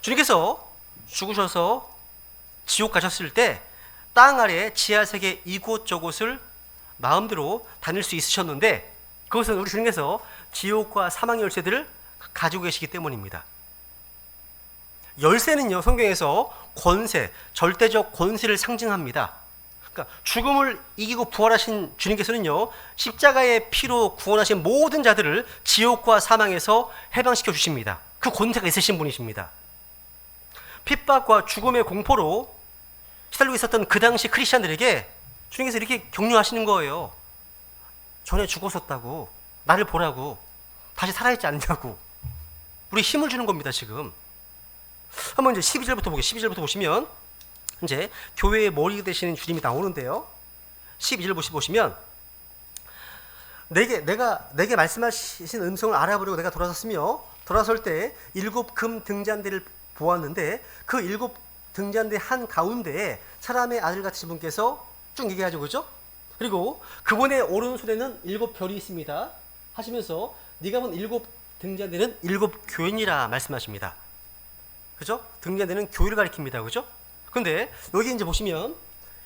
주님께서 죽으셔서 지옥 가셨을 때 땅 아래 지하세계 이곳저곳을 마음대로 다닐 수 있으셨는데, 그것은 우리 주님께서 지옥과 사망의 열쇠들을 가지고 계시기 때문입니다. 열쇠는요 성경에서 권세, 절대적 권세를 상징합니다. 그러니까 죽음을 이기고 부활하신 주님께서는요 십자가의 피로 구원하신 모든 자들을 지옥과 사망에서 해방시켜 주십니다. 그 권세가 있으신 분이십니다. 핍박과 죽음의 공포로 시달리고 있었던 그 당시 크리스찬들에게 주님께서 이렇게 격려하시는 거예요. 전에 죽었었다고, 나를 보라고, 다시 살아있지 않냐고, 우리 힘을 주는 겁니다. 지금 한번 이제 12절부터 보시면 이제 교회의 머리가 되시는 주님이 나오는데요. 12절 보시면 내게 말씀하신 음성을 알아보려고 내가 돌아섰을 때 7 금 등잔대를 보았는데 그 7 등잔대 한 가운데에 사람의 아들 같으신 분께서 쭉 얘기하죠, 그죠? 그리고 그분의 오른손에는 7별이 있습니다 하시면서 네가 본 7 등잔대는 7 교인이라 말씀하십니다. 그죠? 등잔대는 교회를 가리킵니다, 그죠? 근데 여기 이제 보시면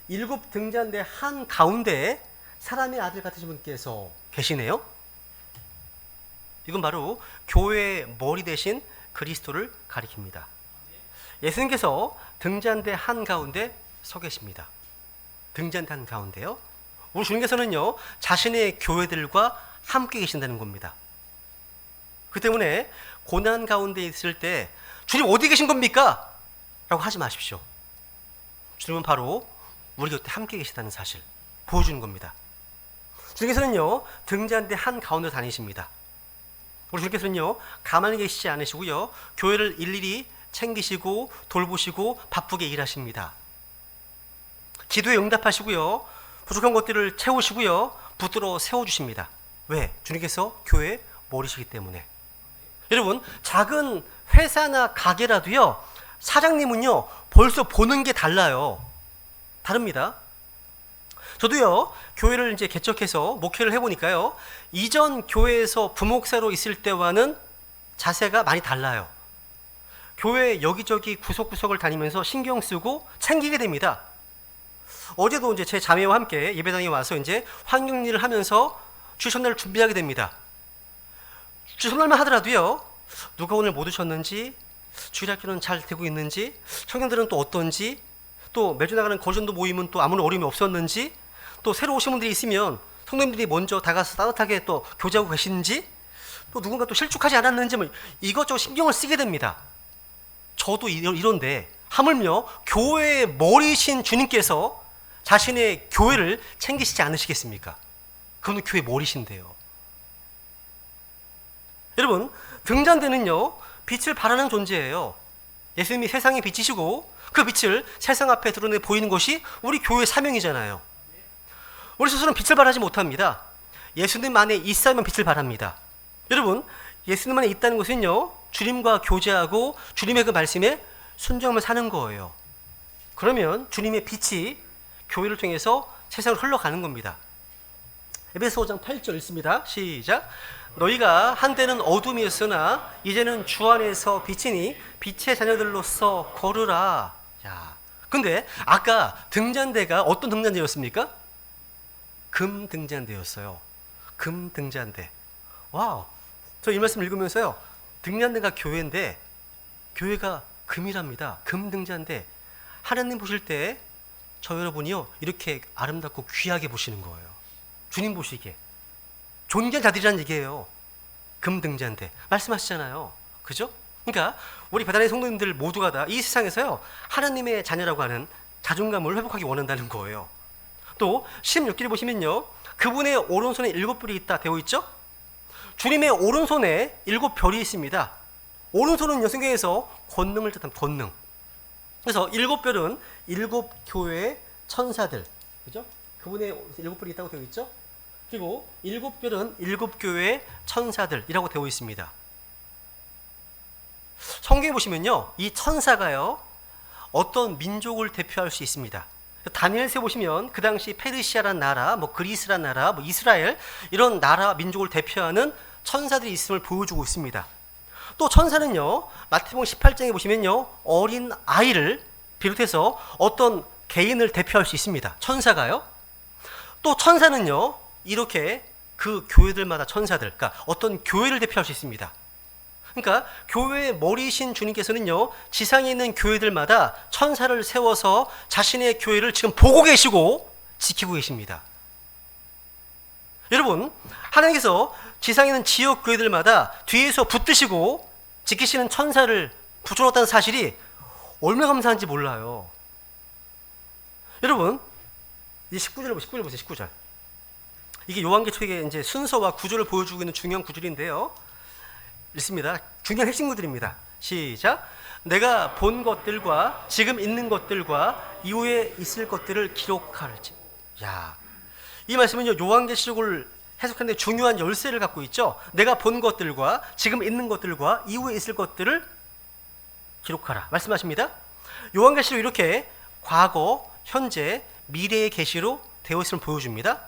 7 등잔대 한 가운데에 사람의 아들 같으신 분께서 계시네요. 이건 바로 교회의 머리 대신 그리스도를 가리킵니다. 예수님께서 등잔대 한 가운데 서 계십니다. 등잔대 한 가운데요. 우리 주님께서는요, 자신의 교회들과 함께 계신다는 겁니다. 그 때문에 고난 가운데 있을 때 주님 어디 계신 겁니까? 라고 하지 마십시오. 주님은 바로 우리 곁에 함께 계시다는 사실 보여주는 겁니다. 주님께서는요, 등잔대 한 가운데 다니십니다. 우리 주님께서는요, 가만히 계시지 않으시고요, 교회를 일일이 챙기시고 돌보시고 바쁘게 일하십니다. 기도에 응답하시고요, 부족한 것들을 채우시고요, 붙들어 세워주십니다. 왜? 주님께서 교회의 머리시기 때문에. 여러분, 작은 회사나 가게라도요, 사장님은요 벌써 보는 게 달라요. 다릅니다. 저도요, 교회를 이제 개척해서 목회를 해보니까요, 이전 교회에서 부목사로 있을 때와는 자세가 많이 달라요. 교회 여기저기 구석구석을 다니면서 신경 쓰고 챙기게 됩니다. 어제도 이제 제 자매와 함께 예배당에 와서 이제 환경 일을 하면서 주선날을 준비하게 됩니다. 주선날만 하더라도요, 누가 오늘 못 오셨는지, 주일학교는 잘 되고 있는지, 청년들은 또 어떤지, 또 매주 나가는 거전도 모임은 또 아무런 어려움이 없었는지, 또 새로 오신 분들이 있으면 성도님들이 먼저 다가서 따뜻하게 또 교제하고 계시는지, 또 누군가 또 실족하지 않았는지, 뭐 이것저것 신경을 쓰게 됩니다. 저도 이런데 하물며 교회의 머리신 주님께서 자신의 교회를 챙기시지 않으시겠습니까? 그분은 교회 머리신데요. 여러분, 등잔대는요, 빛을 발하는 존재예요. 예수님이 세상의 빛이시고 그 빛을 세상 앞에 드러내 보이는 것이 우리 교회의 사명이잖아요. 우리 스스로는 빛을 발하지 못합니다. 예수님 안에 있어야만 빛을 발합니다. 여러분, 예수님 안에 있다는 것은요, 주님과 교제하고 주님의 그 말씀에 순종하며 사는 거예요. 그러면 주님의 빛이 교회를 통해서 세상을 흘러가는 겁니다. 에베소 5장 8절 읽습니다. 시작. 너희가 한때는 어둠이었으나 이제는 주 안에서 빛이니 빛의 자녀들로서 걸으라. 야, 근데 아까 등잔대가 어떤 등잔대였습니까? 금 등잔대였어요. 금 등잔대. 와우. 저 이 말씀 읽으면서요, 등잔대가 교회인데 교회가 금이랍니다. 금 등잔대. 하나님 보실 때 저 여러분이요, 이렇게 아름답고 귀하게 보시는 거예요. 주님 보시기에 존귀한 자들이라는 얘기예요. 금 등잔대 말씀하시잖아요. 그죠? 그러니까 우리 배단의 성도님들 모두가 다 이 세상에서요, 하나님의 자녀라고 하는 자존감을 회복하기 원한다는 거예요. 또 16절에 보시면요, 그분의 오른손에 7별이 있다 되어 있죠? 주님의 오른손에 7별이 있습니다. 오른손은 성경에서 권능을 뜻한 권능. 그래서 7별은 7 교회의 천사들, 그죠? 그분의 7별이 있다고 되어 있죠? 그리고 7별은 7 교회의 천사들이라고 되어 있습니다. 성경에 보시면요, 이 천사가요, 어떤 민족을 대표할 수 있습니다. 다니엘서에 보시면 그 당시 페르시아란 나라, 뭐 그리스란 나라, 뭐 이스라엘, 이런 나라 민족을 대표하는 천사들이 있음을 보여주고 있습니다. 또 천사는요, 마태복음 18장에 보시면요, 어린 아이를 비롯해서 어떤 개인을 대표할 수 있습니다. 천사가요. 또 천사는요, 이렇게 그 교회들마다 천사들, 그러니까 어떤 교회를 대표할 수 있습니다. 그러니까 교회의 머리이신 주님께서는요, 지상에 있는 교회들마다 천사를 세워서 자신의 교회를 지금 보고 계시고 지키고 계십니다. 여러분, 하나님께서 지상에 있는 지역 교회들마다 뒤에서 붙드시고 지키시는 천사를 붙여놓았다는 사실이 얼마나 감사한지 몰라요. 여러분, 이 19절 보세요. 19절. 이게 요한계시록의 이제 순서와 구조를 보여주고 있는 중요한 구절인데요. 읽습니다. 중요한 핵심 구절입니다. 시작. 내가 본 것들과 지금 있는 것들과 이후에 있을 것들을 기록할지. 야, 이 말씀은요, 요한계시록을 해석하는데 중요한 열쇠를 갖고 있죠. 내가 본 것들과 지금 있는 것들과 이후에 있을 것들을 기록하라 말씀하십니다. 요한계시록 이렇게 과거, 현재, 미래의 계시로 되어 있음을 보여줍니다.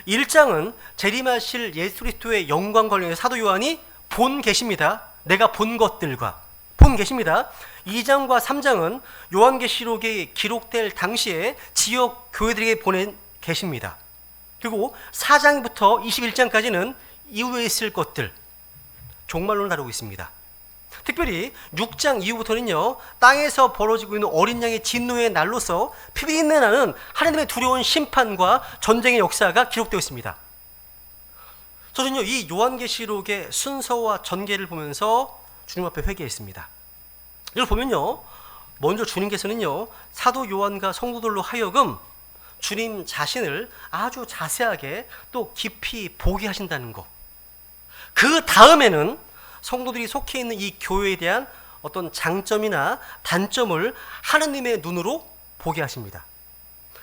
1장은 재림하실 예수 그리스도의 영광 관련해서 사도 요한이 본 계시입니다. 내가 본 것들과 본 계시입니다. 2장과 3장은 요한계시록이 기록될 당시에 지역 교회들에게 보낸 계시입니다. 그리고 4장부터 21장까지는 이후에 있을 것들, 종말론을 다루고 있습니다. 특별히 6장 이후부터는요, 땅에서 벌어지고 있는 어린 양의 진노의 날로서 피비린내 나는 하나님의 두려운 심판과 전쟁의 역사가 기록되어 있습니다. 저는요, 이 요한계시록의 순서와 전개를 보면서 주님 앞에 회개했습니다. 이걸 보면요, 먼저 주님께서는요, 사도 요한과 성도들로 하여금 주님 자신을 아주 자세하게 또 깊이 보게 하신다는 것. 그 다음에는 성도들이 속해 있는 이 교회에 대한 어떤 장점이나 단점을 하나님의 눈으로 보게 하십니다.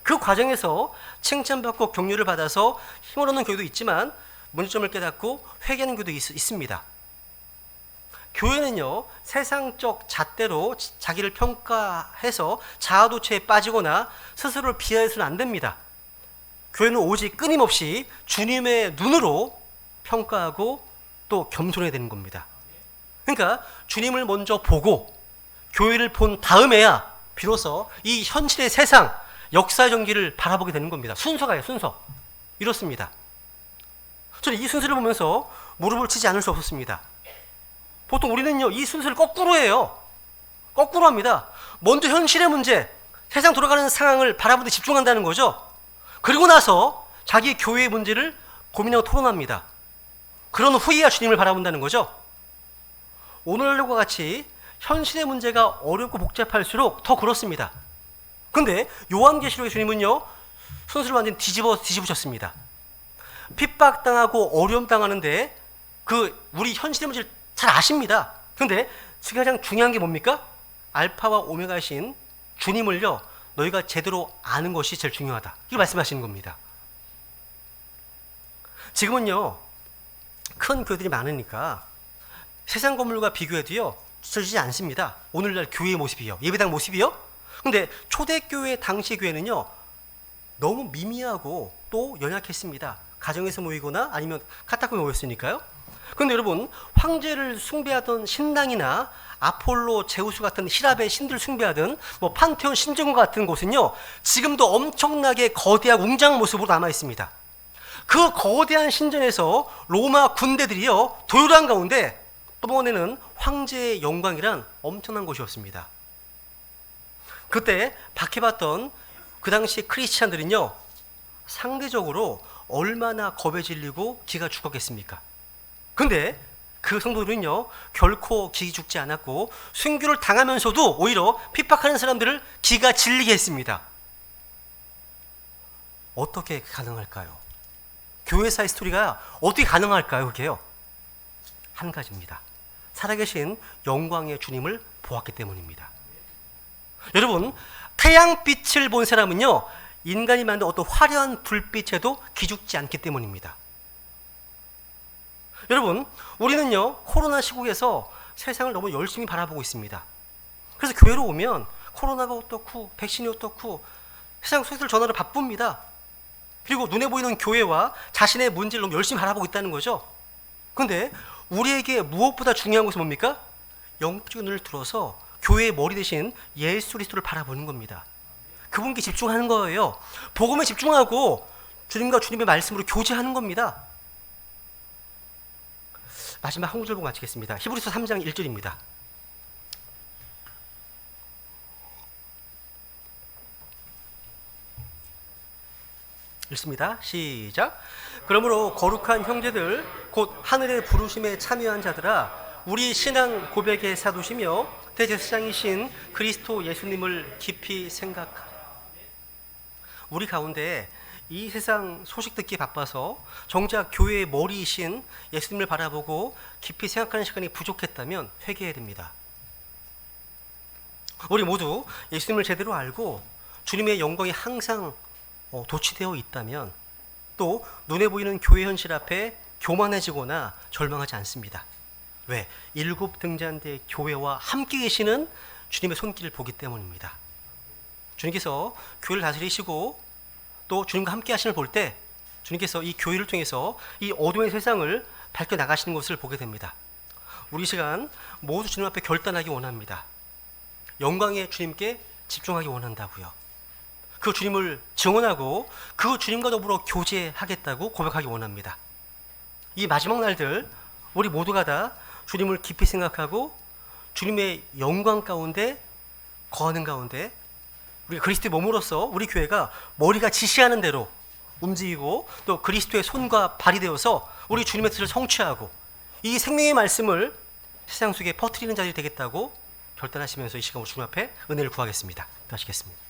그 과정에서 칭찬받고 격려를 받아서 힘을 얻는 교회도 있지만 문제점을 깨닫고 회개하는 교회도 있습니다. 교회는요, 세상적 잣대로 자기를 평가해서 자아도취에 빠지거나 스스로를 비하해서는 안 됩니다. 교회는 오직 끊임없이 주님의 눈으로 평가하고 또 겸손해야 되는 겁니다. 그러니까 주님을 먼저 보고 교회를 본 다음에야 비로소 이 현실의 세상, 역사의 전기를 바라보게 되는 겁니다. 순서가요, 순서. 이렇습니다. 저는 이 순서를 보면서 무릎을 치지 않을 수 없었습니다. 보통 우리는요, 이 순서를 거꾸로 해요. 거꾸로 합니다. 먼저 현실의 문제, 세상 돌아가는 상황을 바라보는 데 집중한다는 거죠. 그리고 나서 자기 교회의 문제를 고민하고 토론합니다. 그런 후에야 주님을 바라본다는 거죠. 오늘과 같이 현실의 문제가 어렵고 복잡할수록 더 그렇습니다. 근데 요한계시록의 주님은요, 순서를 완전히 뒤집으셨습니다. 핍박당하고 어려움 당하는데 우리 현실의 문제를 잘 아십니다. 근데 지금 가장 중요한 게 뭡니까? 알파와 오메가이신 주님을요, 너희가 제대로 아는 것이 제일 중요하다. 이걸 말씀하시는 겁니다. 지금은요, 큰 교회들이 많으니까 세상 건물과 비교해도요, 지쳐지지 않습니다. 오늘날 교회의 모습이요, 예배당 모습이요. 근데 초대교회 당시 교회는요, 너무 미미하고 또 연약했습니다. 가정에서 모이거나 아니면 카타콤에 모였으니까요. 그런데 여러분, 황제를 숭배하던 신당이나 아폴로, 제우스 같은 히랍의 신들을 숭배하던 판테온 신전과 같은 곳은요, 지금도 엄청나게 거대하고 웅장한 모습으로 남아 있습니다. 그 거대한 신전에서 로마 군대들이요, 도열한 가운데 뿜어내는 황제의 영광이란 엄청난 곳이었습니다. 그때 박해받던 그 당시 크리스찬들은요, 상대적으로 얼마나 겁에 질리고 기가 죽었겠습니까? 근데 그 성도들은요, 결코 기 죽지 않았고 순교를 당하면서도 오히려 핍박하는 사람들을 기가 질리게 했습니다. 어떻게 가능할까요? 교회사의 스토리가 어떻게 가능할까요? 그게요, 한 가지입니다. 살아계신 영광의 주님을 보았기 때문입니다. 여러분, 태양빛을 본 사람은요, 인간이 만든 어떤 화려한 불빛에도 기죽지 않기 때문입니다. 여러분, 우리는요, 코로나 시국에서 세상을 너무 열심히 바라보고 있습니다. 그래서 교회로 오면 코로나가 어떻고 백신이 어떻고 세상 소식을 전하러 바쁩니다. 그리고 눈에 보이는 교회와 자신의 문제를 너무 열심히 바라보고 있다는 거죠. 그런데 우리에게 무엇보다 중요한 것은 뭡니까? 영적인 눈을 들어서 교회의 머리 대신 예수 그리스도를 바라보는 겁니다. 그분께 집중하는 거예요. 복음에 집중하고 주님과 주님의 말씀으로 교제하는 겁니다. 마지막 한 구절 보고 마치겠습니다. 히브리서 3장 1절입니다. 읽습니다. 시작. 그러므로 거룩한 형제들, 곧 하늘의 부르심에 참여한 자들아, 우리 신앙 고백의 사도시며 대제사장이신 그리스도 예수님을 깊이 생각하라. 우리 가운데 이 세상 소식 듣기 바빠서 정작 교회의 머리이신 예수님을 바라보고 깊이 생각하는 시간이 부족했다면 회개해야 됩니다. 우리 모두 예수님을 제대로 알고 주님의 영광이 항상 도취되어 있다면 또 눈에 보이는 교회 현실 앞에 교만해지거나 절망하지 않습니다. 왜? 일곱 등잔대 교회와 함께 계시는 주님의 손길을 보기 때문입니다. 주님께서 교회를 다스리시고 또 주님과 함께 하심을 볼 때 주님께서 이 교회를 통해서 이 어둠의 세상을 밝혀 나가시는 것을 보게 됩니다. 우리 시간 모두 주님 앞에 결단하기 원합니다. 영광의 주님께 집중하기 원한다고요. 그 주님을 증언하고 그 주님과 더불어 교제하겠다고 고백하기 원합니다. 이 마지막 날들 우리 모두가 다 주님을 깊이 생각하고 주님의 영광 가운데 거하는 가운데 우리 그리스도의 몸으로서 우리 교회가 머리가 지시하는 대로 움직이고 또 그리스도의 손과 발이 되어서 우리 주님의 뜻을 성취하고 이 생명의 말씀을 세상 속에 퍼뜨리는 자들이 되겠다고 결단하시면서 이 시간 우리 주님 앞에 은혜를 구하겠습니다. 기도하시겠습니다.